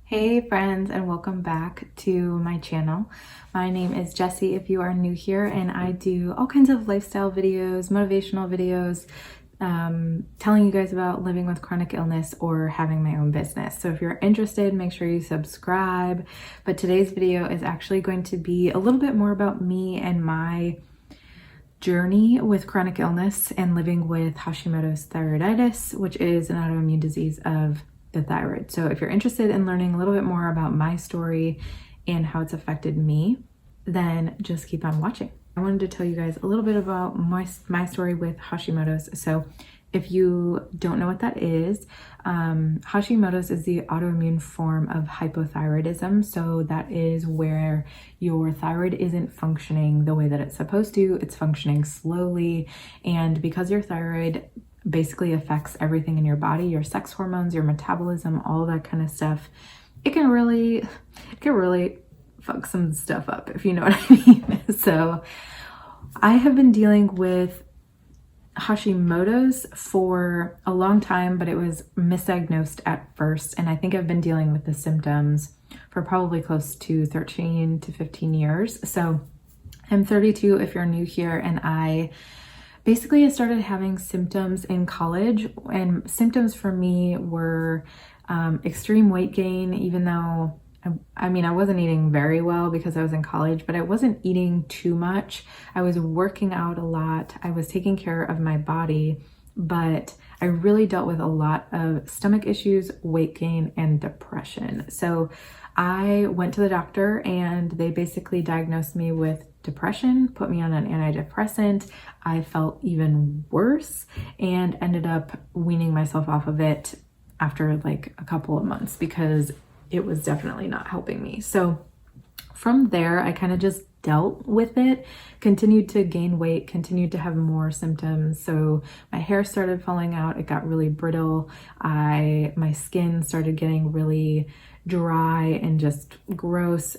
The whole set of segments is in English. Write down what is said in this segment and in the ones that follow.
Hey friends, and welcome back to my channel. My name is Jessie if you are new here, and I do all kinds of lifestyle videos, motivational videos, telling you guys about living with chronic illness or having my own business. So if you're interested, make sure you subscribe. But today's video is actually going to be a little bit more about me and my journey with chronic illness and living with Hashimoto's thyroiditis, which is an autoimmune disease of the thyroid. So if you're interested in learning a little bit more about my story and how it's affected me, then just keep on watching. I wanted to tell you guys a little bit about my story with Hashimoto's. So if you don't know what that is, Hashimoto's is the autoimmune form of hypothyroidism. So that is where your thyroid isn't functioning the way that it's supposed to. It's functioning slowly. And because your thyroid basically affects everything in your body, your sex hormones, your metabolism, all that kind of stuff, it can really fuck some stuff up, if you know what I mean. So I have been dealing with Hashimoto's for a long time, but it was misdiagnosed at first. And I think I've been dealing with the symptoms for probably close to 13 to 15 years. So I'm 32 if you're new here, and I started having symptoms in college, and symptoms for me were extreme weight gain, even though I wasn't eating very well because I was in college, but I wasn't eating too much. I was working out a lot. I was taking care of my body, but I really dealt with a lot of stomach issues, weight gain, and depression. So I went to the doctor and they basically diagnosed me with depression, put me on an antidepressant. I felt even worse and ended up weaning myself off of it after like a couple of months because it was definitely not helping me. So from there, I kind of just dealt with it, continued to gain weight, continued to have more symptoms. So my hair started falling out. It got really brittle. My skin started getting really dry and just gross.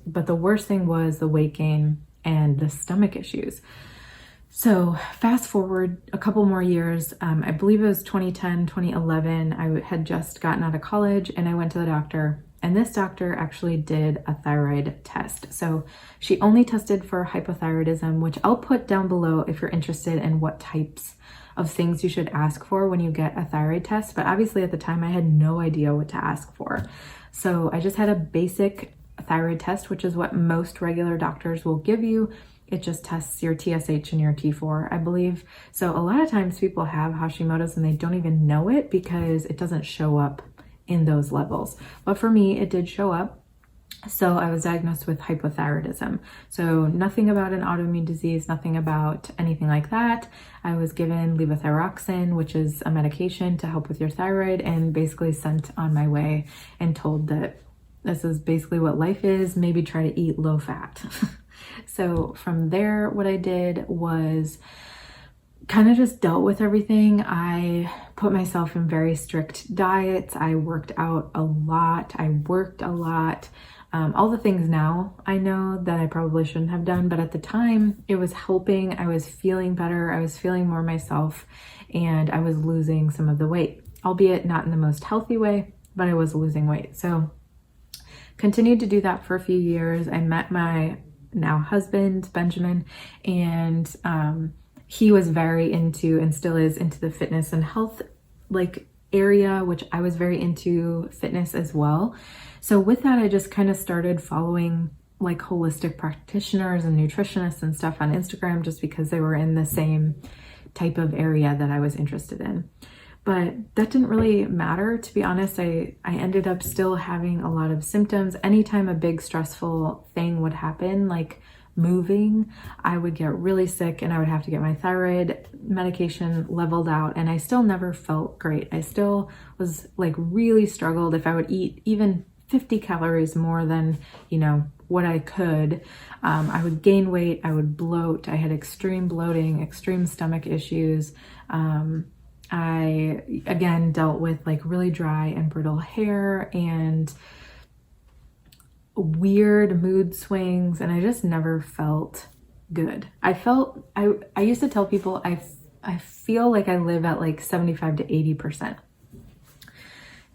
But the worst thing was the weight gain and the stomach issues. So fast forward a couple more years, I believe it was 2010, 2011, I had just gotten out of college and I went to the doctor, and this doctor actually did a thyroid test. So she only tested for hypothyroidism, which I'll put down below if you're interested in what types of things you should ask for when you get a thyroid test. But obviously at the time I had no idea what to ask for. So I just had a basic thyroid test, which is what most regular doctors will give you. It just tests your TSH and your T4, I believe. So a lot of times people have Hashimoto's and they don't even know it because it doesn't show up in those levels. But for me, it did show up. So I was diagnosed with hypothyroidism. So nothing about an autoimmune disease, nothing about anything like that. I was given levothyroxine, which is a medication to help with your thyroid, and basically sent on my way and told that this is basically what life is. Maybe try to eat low fat. So from there, what I did was kind of just dealt with everything. I put myself in very strict diets. I worked out a lot. I worked a lot. All the things now I know that I probably shouldn't have done, but at the time it was helping. I was feeling better. I was feeling more myself, and I was losing some of the weight, albeit not in the most healthy way, but I was losing weight. So continued to do that for a few years. I met my now husband, Benjamin, and he was very into, and still is into, the fitness and health area, which I was very into fitness as well. So with that, I just kind of started following holistic practitioners and nutritionists and stuff on Instagram, just because they were in the same type of area that I was interested in. But that didn't really matter, to be honest. I ended up still having a lot of symptoms. Anytime a big stressful thing would happen, like moving, I would get really sick and I would have to get my thyroid medication leveled out, and I still never felt great. I still was really struggled. If I would eat even 50 calories more than, what I could, I would gain weight, I would bloat. I had extreme bloating, extreme stomach issues. I again dealt with really dry and brittle hair and weird mood swings, and I just never felt good. I used to tell people I feel like I live at 75 to 80%.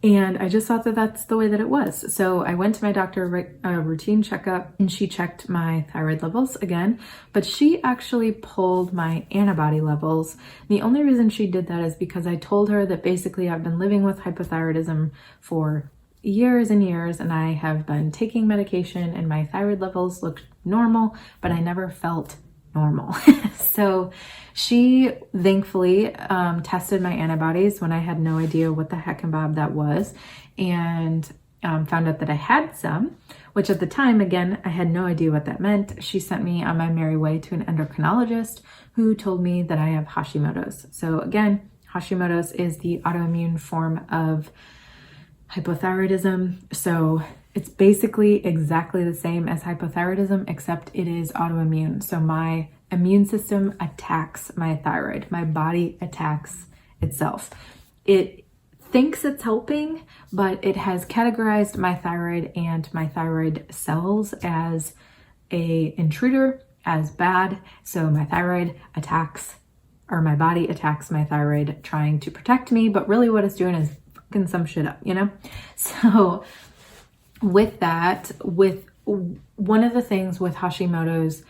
And I just thought that that's the way that it was. So I went to my doctor, routine checkup, and she checked my thyroid levels again, but she actually pulled my antibody levels. The only reason she did that is because I told her that basically I've been living with hypothyroidism for years and years, and I have been taking medication and my thyroid levels looked normal, but I never felt normal. So she thankfully tested my antibodies when I had no idea what the heck and bob that was, and found out that I had some, which at the time, again, I had no idea what that meant. She sent me on my merry way to an endocrinologist who told me that I have Hashimoto's. So again, Hashimoto's is the autoimmune form of hypothyroidism. So it's basically exactly the same as hypothyroidism, except it is autoimmune. So my immune system attacks my thyroid. My body attacks itself. It thinks it's helping, but it has categorized my thyroid and my thyroid cells as a intruder, as bad. So my thyroid attacks, or my body attacks my thyroid trying to protect me, but really what it's doing is fucking some shit up, you know? So with that, with one of the things with Hashimoto's,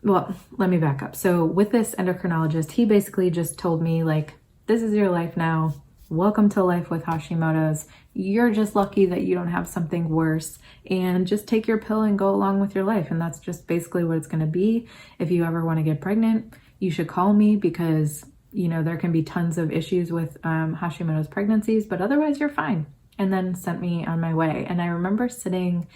well, let me back up. So with this endocrinologist, he basically just told me, like, this is your life now. Welcome to life with Hashimoto's. You're just lucky that you don't have something worse, and just take your pill and go along with your life. And that's just basically what it's going to be. If you ever want to get pregnant, you should call me, because, you know, there can be tons of issues with Hashimoto's pregnancies, but otherwise you're fine. And then sent me on my way. And I remember sitting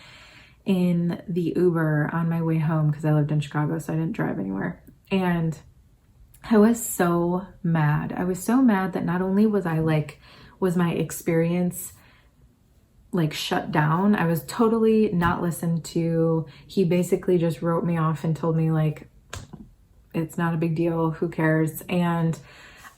in the Uber on my way home, because I lived in Chicago, so I didn't drive anywhere. And I was so mad. I was so mad that not only was my experience like shut down, I was totally not listened to. He basically just wrote me off and told me, like, it's not a big deal, who cares? And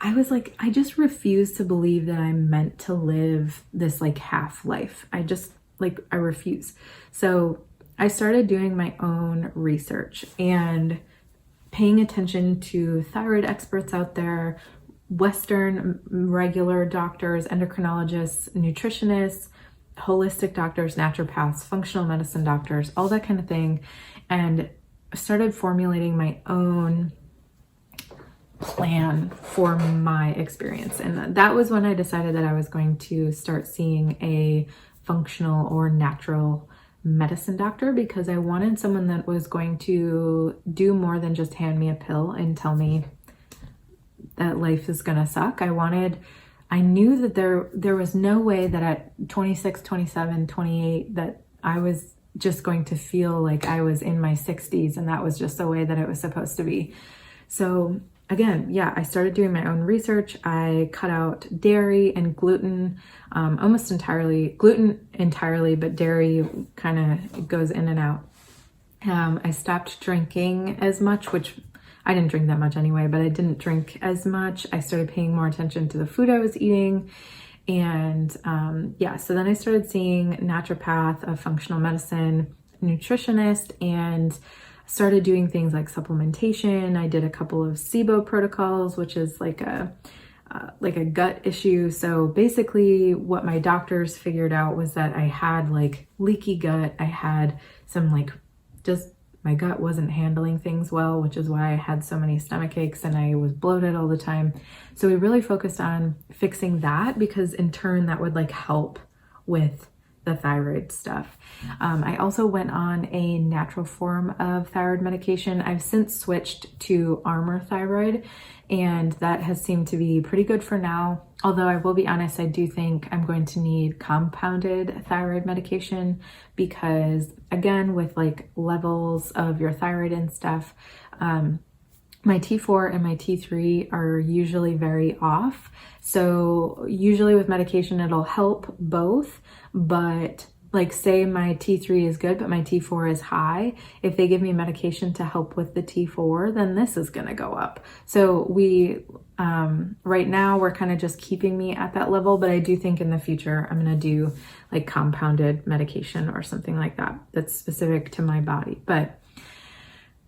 I was like, I just refuse to believe that I'm meant to live this like half life. I refuse. So I started doing my own research and paying attention to thyroid experts out there, Western regular doctors, endocrinologists, nutritionists, holistic doctors, naturopaths, functional medicine doctors, all that kind of thing, and started formulating my own plan for my experience. And that was when I decided that I was going to start seeing a functional or natural medicine doctor, because I wanted someone that was going to do more than just hand me a pill and tell me that life is gonna suck. I knew that there was no way that at 26, 27, 28 that I was just going to feel like I was in my 60s, and that was just the way that it was supposed to be. So again, yeah, I started doing my own research. I cut out dairy and gluten, almost entirely, gluten entirely, but dairy kind of goes in and out. I stopped drinking as much, which I didn't drink that much anyway, but I didn't drink as much. I started paying more attention to the food I was eating. And so then I started seeing naturopath, a functional medicine nutritionist, and started doing things like supplementation. I did a couple of SIBO protocols, which is like a gut issue. So basically what my doctors figured out was that I had like leaky gut. I had some my gut wasn't handling things well, which is why I had so many stomach aches and I was bloated all the time. So we really focused on fixing that, because in turn that would like help with the thyroid stuff. I also went on a natural form of thyroid medication. I've since switched to Armour Thyroid, and that has seemed to be pretty good for now. Although I will be honest, I do think I'm going to need compounded thyroid medication, because again, with like levels of your thyroid and stuff, my T4 and my T3 are usually very off. So usually with medication, it'll help both, but like say my T3 is good, but my T4 is high. If they give me medication to help with the T4, then this is gonna go up. So right now we're kind of just keeping me at that level, but I do think in the future, I'm gonna do like compounded medication or something like that that's specific to my body. But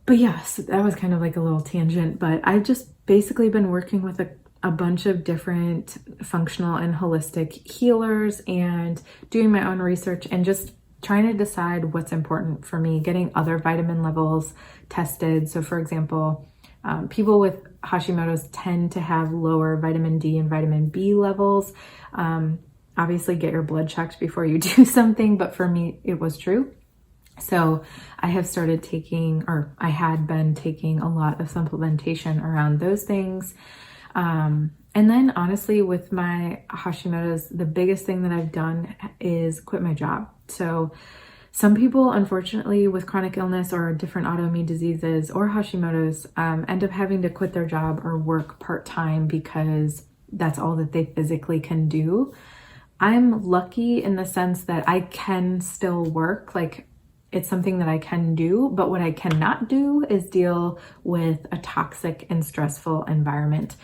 yeah, so that was kind of like a little tangent, but I've just basically been working with a a bunch of different functional and holistic healers and doing my own research and just trying to decide what's important for me, getting other vitamin levels tested. So for example, people with Hashimoto's tend to have lower vitamin D and vitamin B levels. Obviously get your blood checked before you do something, but for me, it was true. So I have started taking, or I had been taking a lot of supplementation around those things. And then honestly, with my Hashimoto's, the biggest thing that I've done is quit my job. So some people, unfortunately, with chronic illness or different autoimmune diseases or Hashimoto's, end up having to quit their job or work part-time because that's all that they physically can do. I'm lucky in the sense that I can still work, like it's something that I can do, but what I cannot do is deal with a toxic and stressful environment.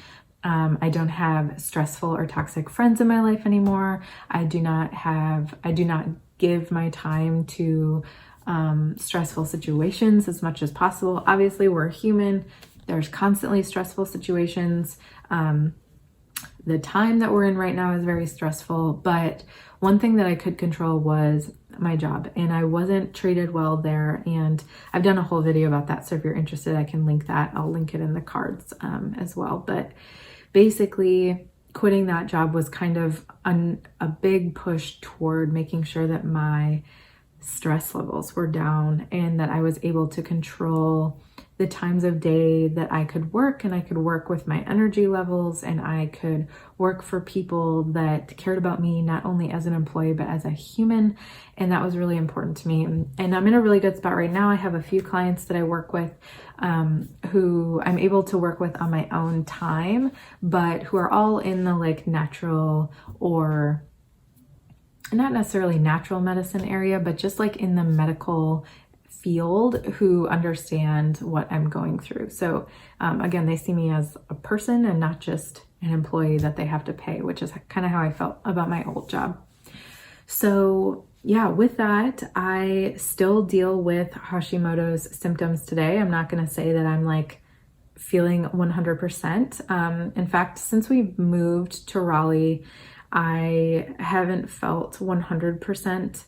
I don't have stressful or toxic friends in my life anymore. I do not give my time to stressful situations as much as possible. Obviously, we're human. There's constantly stressful situations. The time that we're in right now is very stressful, but one thing that I could control was my job, and I wasn't treated well there. And I've done a whole video about that. So if you're interested, I can link that. I'll link it in the cards as well. But basically, quitting that job was kind of a big push toward making sure that my stress levels were down and that I was able to control the times of day that I could work, and I could work with my energy levels, and I could work for people that cared about me, not only as an employee, but as a human. And that was really important to me. And I'm in a really good spot right now. I have a few clients that I work with who I'm able to work with on my own time, but who are all in the like natural, or not necessarily natural medicine area, but just like in the medical field, who understand what I'm going through. So again, they see me as a person and not just an employee that they have to pay, which is kind of how I felt about my old job. So yeah, with that, I still deal with Hashimoto's symptoms today. I'm not going to say that I'm like feeling 100%. In fact, since we moved to Raleigh, I haven't felt 100%.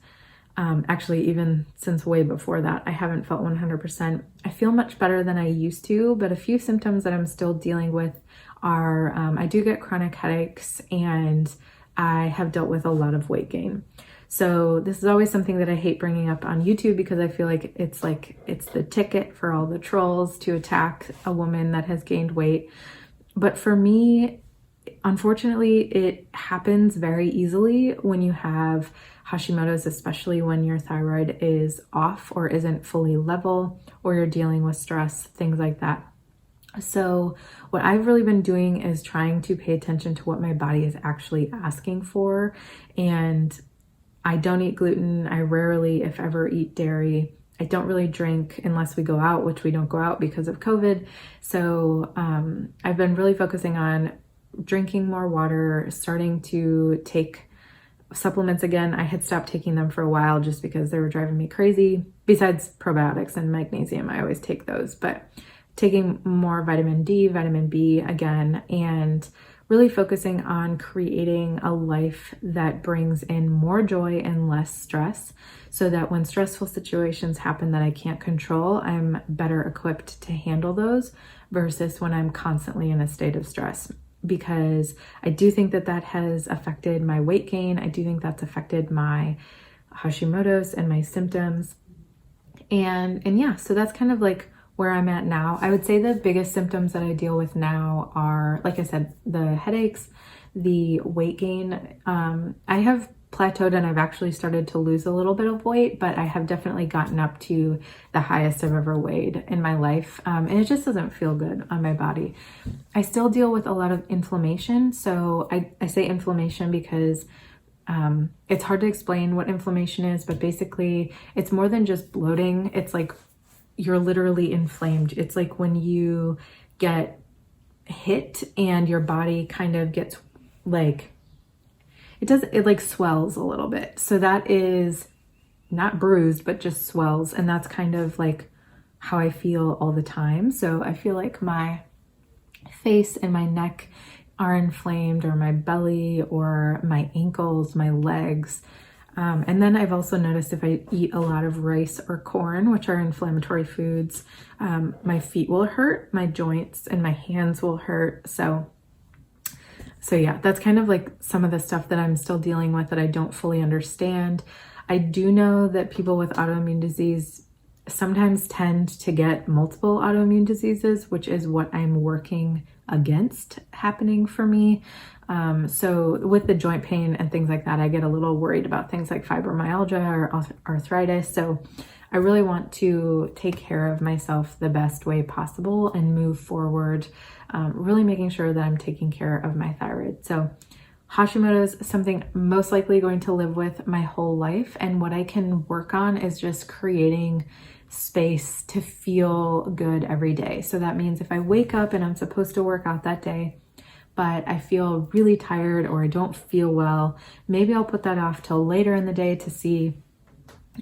Actually, even since way before that, I haven't felt 100%. I feel much better than I used to, but a few symptoms that I'm still dealing with are, I do get chronic headaches, and I have dealt with a lot of weight gain. So this is always something that I hate bringing up on YouTube, because I feel like it's the ticket for all the trolls to attack a woman that has gained weight. But for me, unfortunately, it happens very easily when you have Hashimoto's, especially when your thyroid is off or isn't fully level, or you're dealing with stress, things like that. So what I've really been doing is trying to pay attention to what my body is actually asking for. And I don't eat gluten. I rarely, if ever, eat dairy. I don't really drink unless we go out, which we don't go out because of COVID. So I've been really focusing on drinking more water, starting to take supplements again. I had stopped taking them for a while just because they were driving me crazy. Besides probiotics and magnesium, I always take those, but taking more vitamin D, vitamin B again, and really focusing on creating a life that brings in more joy and less stress, so that when stressful situations happen that I can't control, I'm better equipped to handle those versus when I'm constantly in a state of stress. Because I do think that that has affected my weight gain. I do think that's affected my Hashimoto's and my symptoms. And yeah, so that's kind of like where I'm at now. I would say the biggest symptoms that I deal with now are, like I said, the headaches, the weight gain. I have plateaued, and I've actually started to lose a little bit of weight, but I have definitely gotten up to the highest I've ever weighed in my life. And it just doesn't feel good on my body. I still deal with a lot of inflammation. So I say inflammation because it's hard to explain what inflammation is, but basically it's more than just bloating. It's like you're literally inflamed. It's like when you get hit and your body kind of gets like, it like swells a little bit. So that is not bruised, but just swells. And that's kind of like how I feel all the time. So I feel like my face and my neck are inflamed, or my belly or my ankles, my legs. And then I've also noticed if I eat a lot of rice or corn, which are inflammatory foods, my feet will hurt, my joints and my hands will hurt. So yeah, that's kind of like some of the stuff that I'm still dealing with that I don't fully understand. I do know that people with autoimmune disease sometimes tend to get multiple autoimmune diseases, which is what I'm working against happening for me. So with the joint pain and things like that, I get a little worried about things like fibromyalgia or arthritis. So I really want to take care of myself the best way possible and move forward, really making sure that I'm taking care of my thyroid. So Hashimoto's something I'm most likely going to live with my whole life. And what I can work on is just creating space to feel good every day. So that means if I wake up and I'm supposed to work out that day, but I feel really tired or I don't feel well, maybe I'll put that off till later in the day to see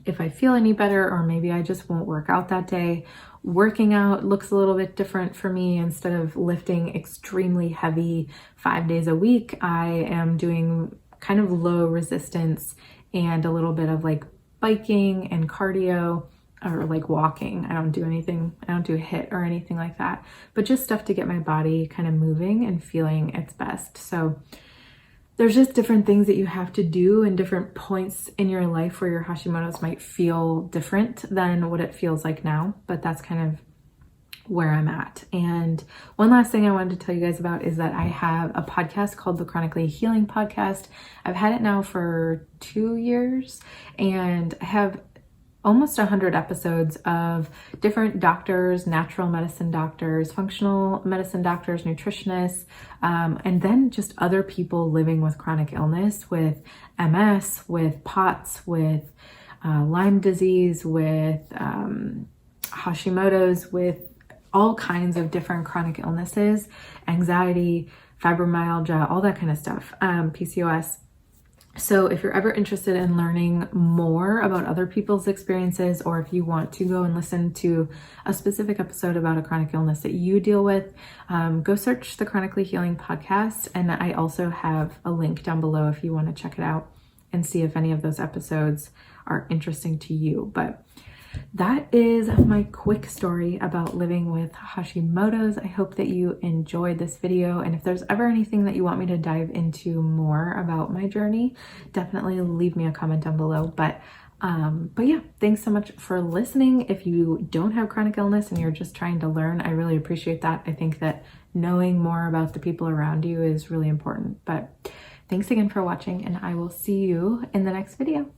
if I feel any better, or maybe I just won't work out that day. Working out looks a little bit different for me. Instead of lifting extremely heavy 5 days a week, I am doing kind of low resistance and a little bit of like biking and cardio, or like walking. I don't do anything, I don't do a HIIT or anything like that, but just stuff to get my body kind of moving and feeling its best. So there's just different things that you have to do in different points in your life where your Hashimoto's might feel different than what it feels like now, but that's kind of where I'm at. And one last thing I wanted to tell you guys about is that I have a podcast called the Chronically Healing Podcast. I've had it now for 2 years, and I have almost 100 episodes of different doctors, natural medicine doctors, functional medicine doctors, nutritionists, and then just other people living with chronic illness, with MS, with POTS, with Lyme disease, with Hashimoto's, with all kinds of different chronic illnesses, anxiety, fibromyalgia, all that kind of stuff, PCOS. So if you're ever interested in learning more about other people's experiences, or if you want to go and listen to a specific episode about a chronic illness that you deal with, go search the Chronically Healing Podcast. And I also have a link down below if you want to check it out and see if any of those episodes are interesting to you. But that is my quick story about living with Hashimoto's. I hope that you enjoyed this video, and if there's ever anything that you want me to dive into more about my journey, definitely leave me a comment down below. But yeah, thanks so much for listening. If you don't have chronic illness and you're just trying to learn, I really appreciate that. I think that knowing more about the people around you is really important. But thanks again for watching, and I will see you in the next video.